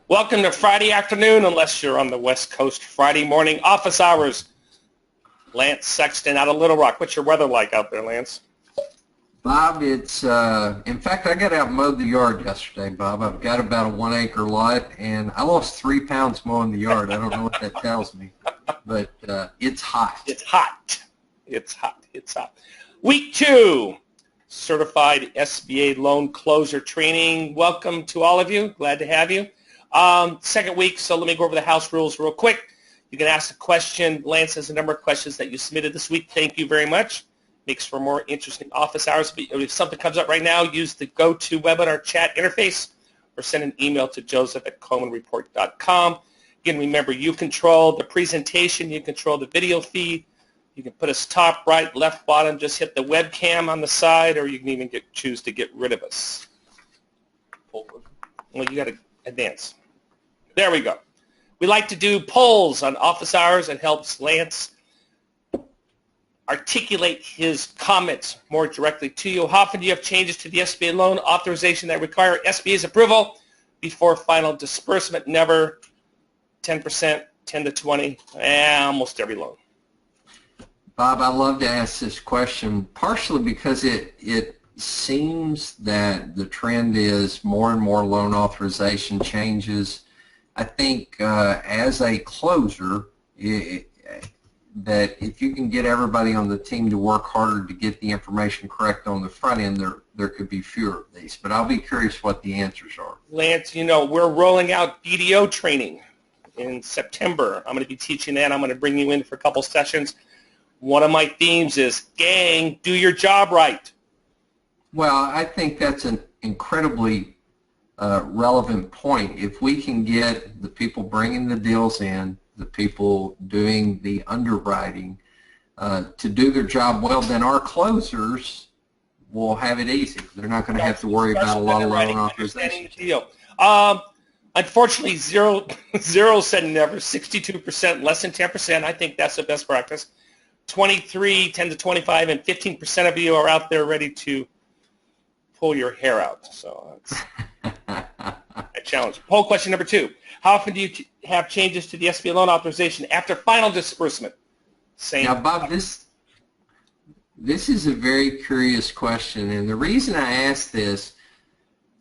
Welcome to Friday afternoon, unless you're on the West Coast. Friday morning office hours. Lance Sexton out of Little Rock. What's your weather like out there, Lance? Bob, it's, in fact, I got out and mowed the yard yesterday, Bob. I've got about a 1 acre lot, and I lost 3 pounds mowing the yard. I don't know what that tells me, but it's hot. It's hot. It's hot. It's hot. Week 2, certified SBA loan closer training. Welcome to all of you. Glad to have you. Second week, so let me go over the house rules real quick. You can ask a question. Lance has a number of questions that you submitted this week. Thank you very much. Makes for more interesting office hours. But if something comes up right now, use the GoToWebinar chat interface or send an email to joseph@colemanreport.com. Again, remember, you control the presentation. You control the video feed. You can put us top, right, left, bottom. Just hit the webcam on the side, or you can even choose to get rid of us. Well, you got to advance. There we go. We like to do polls on office hours. It helps Lance articulate his comments more directly to you. How often do you have changes to the SBA loan authorization that require SBA's approval before final disbursement? Never. 10%, 10 to 20, almost every loan. Bob, I love to ask this question, partially because it seems that the trend is more and more loan authorization changes. I think as a closer, that if you can get everybody on the team to work harder to get the information correct on the front end, there could be fewer of these. But I'll be curious what the answers are. Lance, you know, we're rolling out BDO training in September. I'm going to be teaching that. I'm going to bring you in for a couple sessions. One of my themes is, gang, do your job right. Well, I think that's an incredibly relevant point. If we can get the people bringing the deals in, the people doing the underwriting to do their job well, then our closers will have it easy. They're not going to have to worry about a lot of loan authorization. Unfortunately, zero said never. 62%, less than 10%. I think that's the best practice. 23, 10 to 25, and 15% of you are out there ready to pull your hair out. So that's a challenge. Poll question number 2. How often do you have changes to the SBA loan authorization after final disbursement? Same. Now, Bob, this is a very curious question, and the reason I ask this,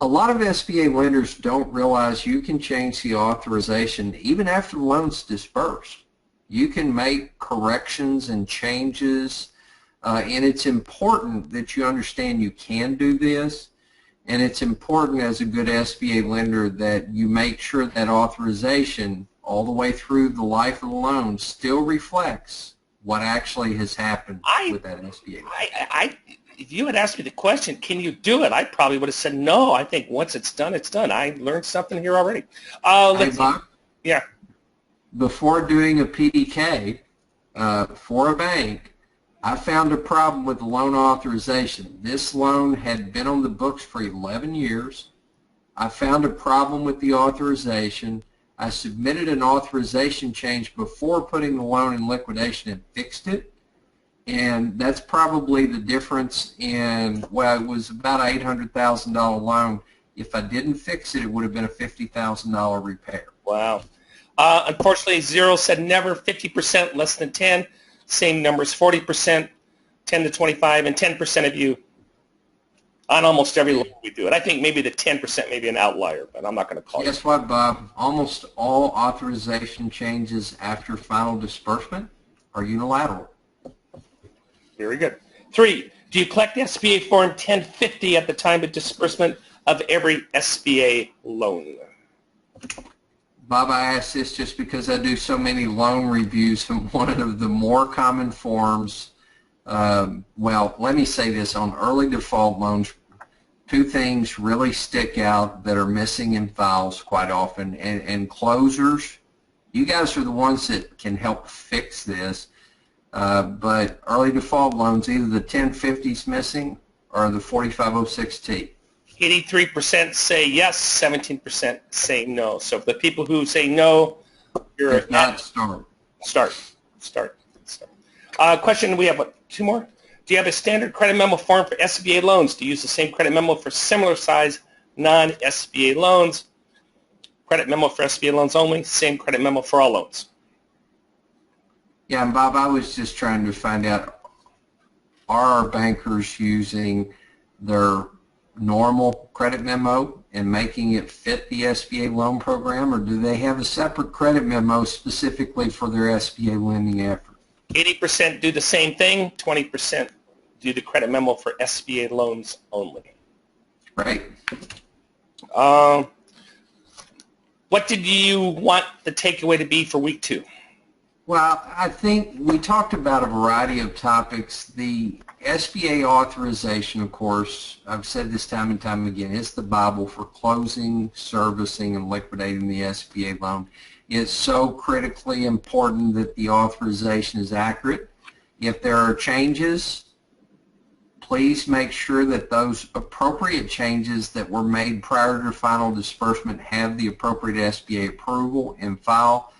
a lot of SBA lenders don't realize you can change the authorization even after the loan's disbursed. You can make corrections and changes, and it's important that you understand you can do this, and it's important as a good SBA lender that you make sure that authorization all the way through the life of the loan still reflects what actually has happened with that SBA loan. If you had asked me the question, can you do it, I probably would have said no. I think once it's done, it's done. I learned something here already. Hey, Bob, yeah. Before doing a PDK for a bank, I found a problem with the loan authorization. This loan had been on the books for 11 years. I found a problem with the authorization. I submitted an authorization change before putting the loan in liquidation and fixed it. And that's probably the difference in, well, it was about an $800,000 loan. If I didn't fix it, it would have been a $50,000 repair. Wow. Unfortunately, 0 said never, 50%, less than 10. Same numbers, 40%, 10 to 25, and 10% of you on almost every loan we do it. I think maybe the 10% may be an outlier, but I'm not going to call it. Guess what, Bob? Almost all authorization changes after final disbursement are unilateral. Very good. 3, do you collect SBA Form 1050 at the time of disbursement of every SBA loan? Bob, I ask this just because I do so many loan reviews, and one of the more common forms, well, let me say this, on early default loans, 2 things really stick out that are missing in files quite often, and closers, you guys are the ones that can help fix this. But early default loans, either the 1050 is missing or the 4506T. 83% say yes, 17% say no. So the people who say no, you're if not, start. Question, we have what, 2 more? Do you have a standard credit memo form for SBA loans? Do you use the same credit memo for similar size non-SBA loans? credit memo for SBA loans only, same credit memo for all loans. Yeah, and Bob, I was just trying to find out, are our bankers using their normal credit memo and making it fit the SBA loan program, or do they have a separate credit memo specifically for their SBA lending effort? 80% do the same thing, 20% do the credit memo for SBA loans only. Right. What did you want the takeaway to be for week 2? Well, I think we talked about a variety of topics. The SBA authorization, of course, I've said this time and time again, is the Bible for closing, servicing, and liquidating the SBA loan. It's so critically important that the authorization is accurate. If there are changes, please make sure that those appropriate changes that were made prior to final disbursement have the appropriate SBA approval and file.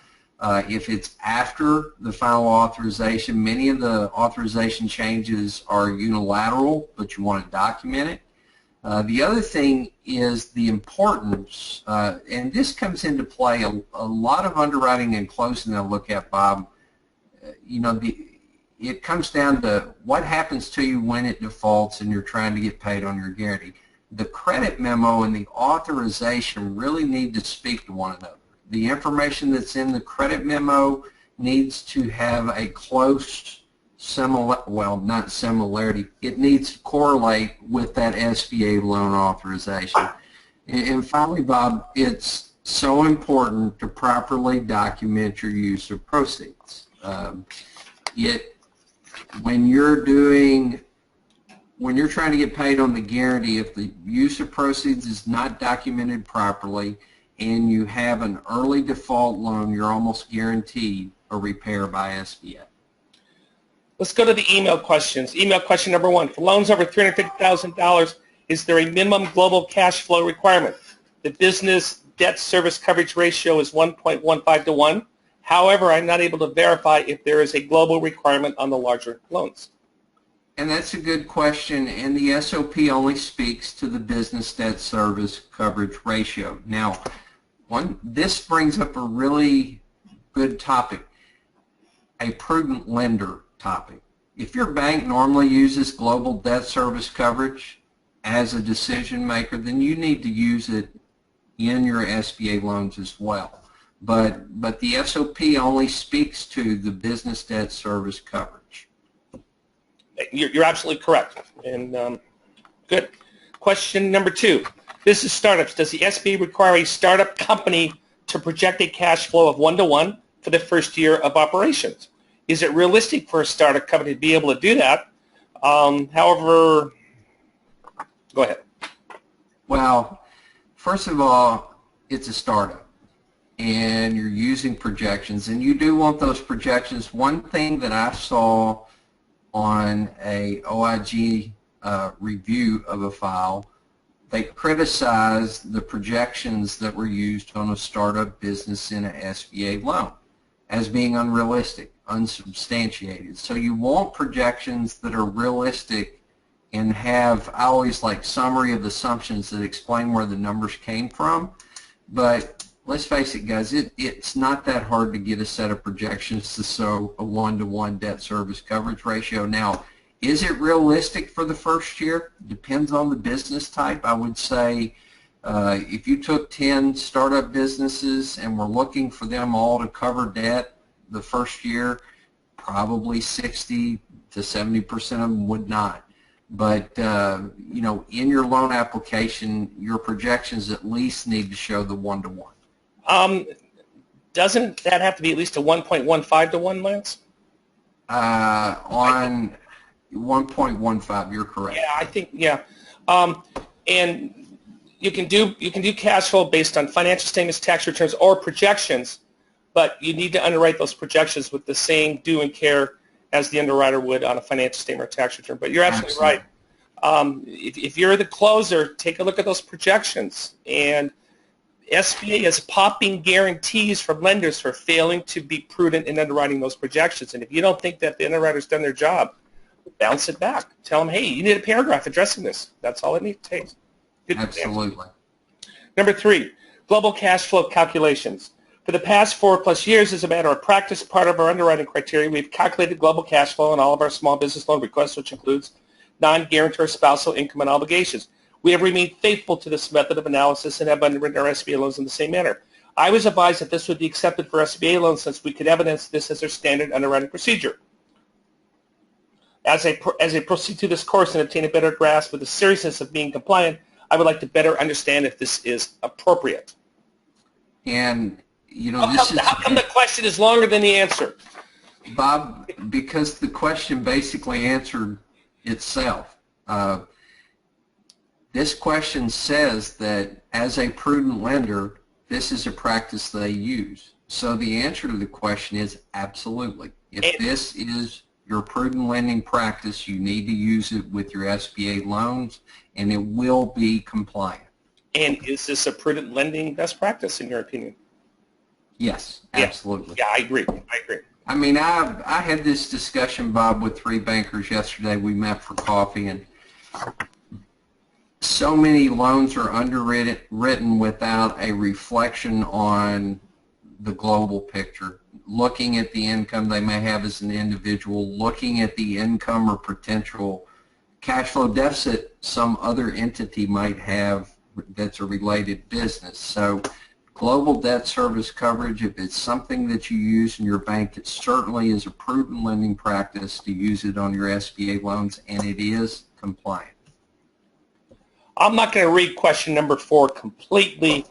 If it's after the final authorization, many of the authorization changes are unilateral, but you want to document it. The other thing is the importance, and this comes into play a lot of underwriting and closing I look at, Bob. It comes down to what happens to you when it defaults and you're trying to get paid on your guarantee. The credit memo and the authorization really need to speak to one another. The information that's in the credit memo needs to have a close not similarity, it needs to correlate with that SBA loan authorization. And finally, Bob, it's so important to properly document your use of proceeds. When you're trying to get paid on the guarantee, if the use of proceeds is not documented properly and you have an early default loan, you're almost guaranteed a repair by SBA. Let's go to the email questions. Email question number 1. For loans over $350,000, is there a minimum global cash flow requirement? The business debt service coverage ratio is 1.15 to 1. However, I'm not able to verify if there is a global requirement on the larger loans. And that's a good question, and the SOP only speaks to the business debt service coverage ratio. Now, this brings up a really good topic, a prudent lender topic. If your bank normally uses global debt service coverage as a decision maker, then you need to use it in your SBA loans as well. But the SOP only speaks to the business debt service coverage. You're absolutely correct. And good. Question number 2. Business startups. Does the SBA require a startup company to project a cash flow of 1-to-1 for the first year of operations? Is it realistic for a startup company to be able to do that? However, go ahead. Well, first of all, it's a startup, and you're using projections, and you do want those projections. One thing that I saw on a OIG review of a file, they criticized the projections that were used on a startup business in an SBA loan as being unrealistic, unsubstantiated. So you want projections that are realistic and have, I always like summary of assumptions that explain where the numbers came from. But let's face it, guys, it's not that hard to get a set of projections to show a 1-to-1 debt service coverage ratio. Now, is it realistic for the first year? Depends on the business type. I would say if you took 10 startup businesses and were looking for them all to cover debt the first year, probably 60 to 70% of them would not. But in your loan application, your projections at least need to show the 1-to-1. Doesn't that have to be at least a 1.15 to 1, Lance? On 1.15, you're correct. Yeah, I think, yeah. And you can do cash flow based on financial statements, tax returns, or projections, but you need to underwrite those projections with the same due and care as the underwriter would on a financial statement or tax return. But you're absolutely right. If you're the closer, take a look at those projections. And SBA has popping guarantees from lenders for failing to be prudent in underwriting those projections. And if you don't think that the underwriter's done their job, bounce it back. Tell them, hey, you need a paragraph addressing this. That's all it takes. Good Absolutely. answer. Number 3, Global cash flow calculations. For the past 4+ years, as a matter of practice, part of our underwriting criteria, we've calculated global cash flow on all of our small business loan requests, which includes non-guarantor spousal income and obligations. We have remained faithful to this method of analysis and have underwritten our SBA loans in the same manner. I was advised that this would be accepted for SBA loans since we could evidence this as our standard underwriting procedure. As I proceed through this course and obtain a better grasp of the seriousness of being compliant, I would like to better understand if this is appropriate. And, you know, how come the question is longer than the answer? Bob, because the question basically answered itself. This question says that as a prudent lender, this is a practice they use. So the answer to the question is absolutely. If this is your prudent lending practice, you need to use it with your SBA loans, and it will be compliant. And is this a prudent lending best practice, in your opinion? Yes, absolutely. Yeah, I agree. I mean, I had this discussion, Bob, with 3 bankers yesterday. We met for coffee, and so many loans are underwritten without a reflection on the global picture, looking at the income they may have as an individual, looking at the income or potential cash flow deficit some other entity might have that's a related business. So global debt service coverage, if it's something that you use in your bank, it certainly is a prudent lending practice to use it on your SBA loans, and it is compliant. I'm not going to read question number 4 completely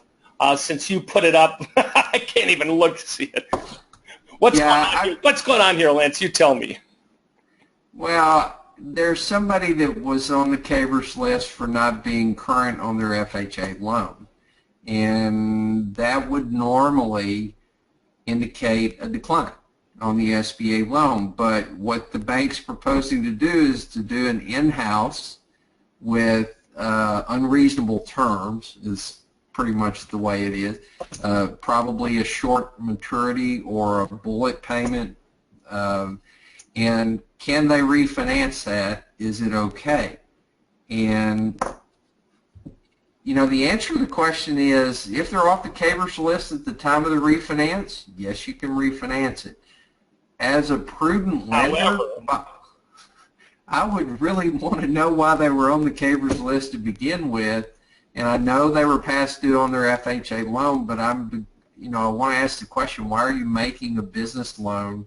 since you put it up. I can't even look to see it. What's going on here, Lance? You tell me. Well, there's somebody that was on the CAVERS list for not being current on their FHA loan, and that would normally indicate a decline on the SBA loan. But what the bank's proposing to do is to do an in-house with unreasonable terms, is pretty much the way it is, probably a short maturity or a bullet payment, and can they refinance that? Is it okay? And you know, the answer to the question is, if they're off the CAVERS list at the time of the refinance, yes, you can refinance it. As a prudent lender, I would really want to know why they were on the CAVERS list to begin with. And I know they were past due on their FHA loan, but I want to ask the question, why are you making a business loan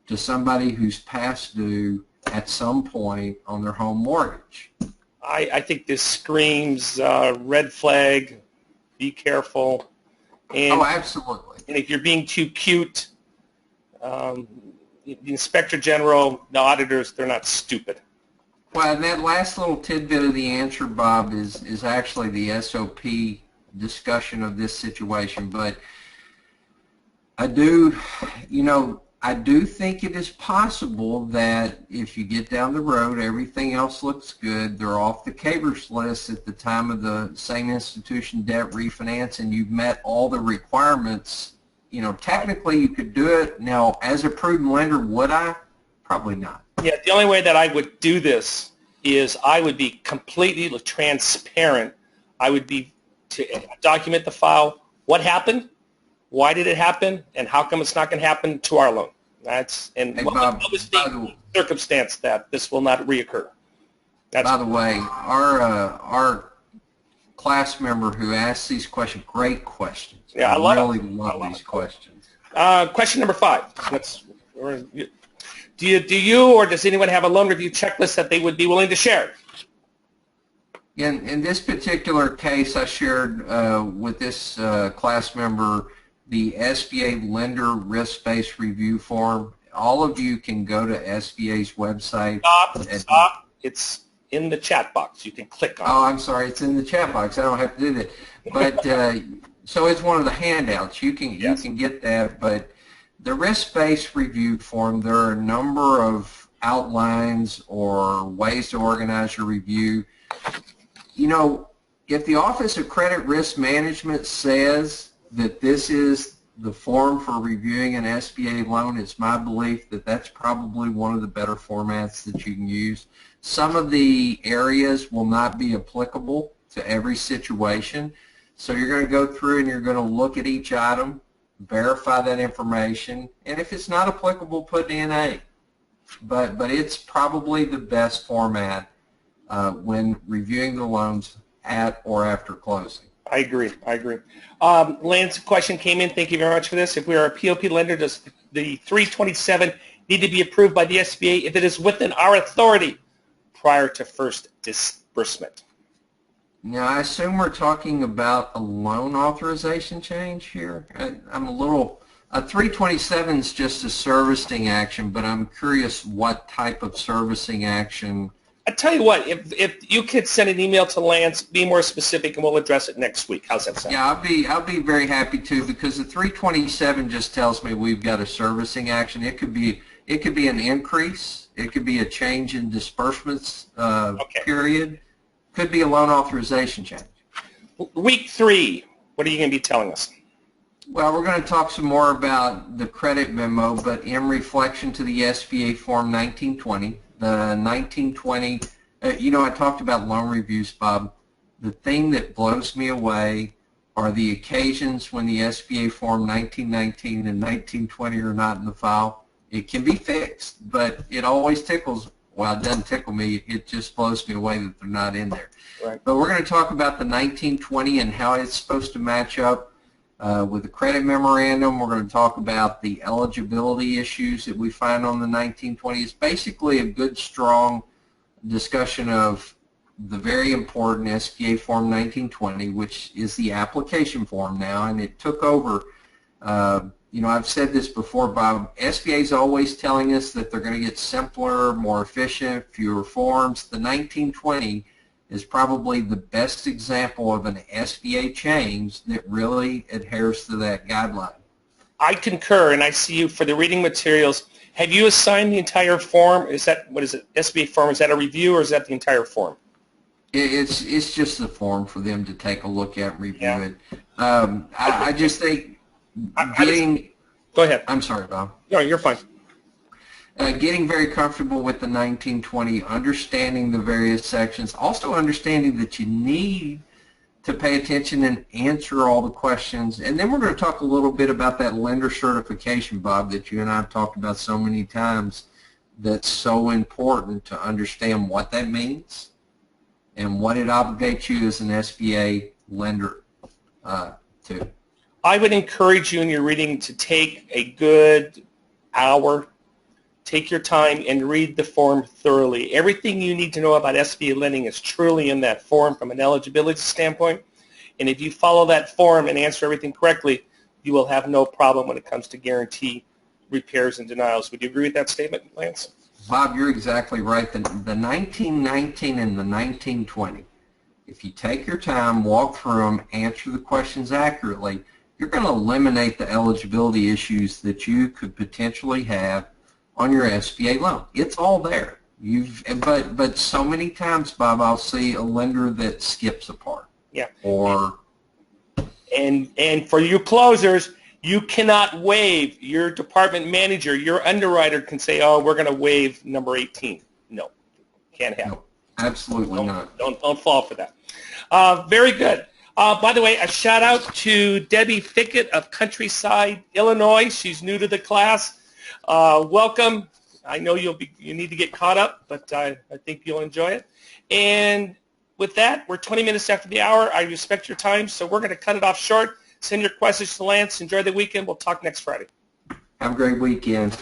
to somebody who's past due at some point on their home mortgage? I think this screams red flag, be careful. And, oh, absolutely. And if you're being too cute, the Inspector General, the auditors, they're not stupid. Well, and that last little tidbit of the answer, Bob, is actually the SOP discussion of this situation. But I do think it is possible that if you get down the road, everything else looks good, they're off the CAVERS list at the time of the same institution debt refinance, and you've met all the requirements. You know, technically you could do it. Now, as a prudent lender, would I? Probably not. Yeah, the only way that I would do this is I would be completely transparent. I would be to document the file. What happened? Why did it happen? And how come it's not going to happen to our loan? What was the circumstance that this will not reoccur? By the way, our class member who asked these questions, great questions. Yeah, I really love these questions. Question number 5. Do you or does anyone have a loan review checklist that they would be willing to share? In this particular case, I shared with this class member the SBA lender risk-based review form. All of you can go to SBA's website. Stop. It's in the chat box. You can click on it. Oh, I'm sorry. It's in the chat box. I don't have to do that. But so it's one of the handouts. You can get that. But the risk-based review form, there are a number of outlines or ways to organize your review. You know, if the Office of Credit Risk Management says that this is the form for reviewing an SBA loan, it's my belief that that's probably one of the better formats that you can use. Some of the areas will not be applicable to every situation. So you're going to go through and you're going to look at each item, verify that information, and if it's not applicable, put NA. But it's probably the best format when reviewing the loans at or after closing. I agree. Lance, a question came in. Thank you very much for this. If we are a POP lender, does the 327 need to be approved by the SBA if it is within our authority prior to first disbursement? Now, I assume we're talking about a loan authorization change here. I'm a little... 327 is just a servicing action, but I'm curious what type of servicing action. I tell you what, if you could send an email to Lance, be more specific, and we'll address it next week. How's that sound? Yeah, I'll be very happy to, because the 327 just tells me we've got a servicing action. It could be an increase. It could be a change in disbursements period. Could be a loan authorization change. Week 3, what are you going to be telling us? Well, we're going to talk some more about the credit memo, but in reflection to the SBA Form 1920. The 1920, I talked about loan reviews, Bob. The thing that blows me away are the occasions when the SBA Form 1919 and 1920 are not in the file. It can be fixed, but it always tickles. Well, it doesn't tickle me. It just blows me away that they're not in there. Right. But we're going to talk about the 1920 and how it's supposed to match up with the credit memorandum. We're going to talk about the eligibility issues that we find on the 1920. It's basically a good, strong discussion of the very important SBA Form 1920, which is the application form now, and it took over. I've said this before, Bob. SBA is always telling us that they're going to get simpler, more efficient, fewer forms. The 1920 is probably the best example of an SBA change that really adheres to that guideline. I concur, and I see you for the reading materials. Have you assigned the entire form? What is it, SBA form? Is that a review, or is that the entire form? It's just the form for them to take a look at and review it. I just think Go ahead. I'm sorry, Bob. No, you're fine. Getting very comfortable with the 1920, understanding the various sections, also understanding that you need to pay attention and answer all the questions. And then we're going to talk a little bit about that lender certification, Bob, that you and I have talked about so many times. That's so important to understand what that means and what it obligates you as an SBA lender to. I would encourage you in your reading to take a good hour. Take your time and read the form thoroughly. Everything you need to know about SBA lending is truly in that form from an eligibility standpoint. And if you follow that form and answer everything correctly, you will have no problem when it comes to guarantee repairs and denials. Would you agree with that statement, Lance? Bob, you're exactly right. The 1919 and the 1920, if you take your time, walk through them, answer the questions accurately, you're going to eliminate the eligibility issues that you could potentially have on your SBA loan. It's all there. But so many times, Bob, I'll see a lender that skips a part. Yeah. Or and for you closers, you cannot waive. Your department manager, your underwriter can say, "Oh, we're going to waive number 18." No, can't happen. No, absolutely not. Don't fall for that. Very good. By the way, a shout out to Debbie Fickett of Countryside, Illinois. She's new to the class. Welcome. I know you need to get caught up, but I think you'll enjoy it. And with that, we're 20 minutes after the hour. I respect your time, so we're going to cut it off short. Send your questions to Lance. Enjoy the weekend. We'll talk next Friday. Have a great weekend.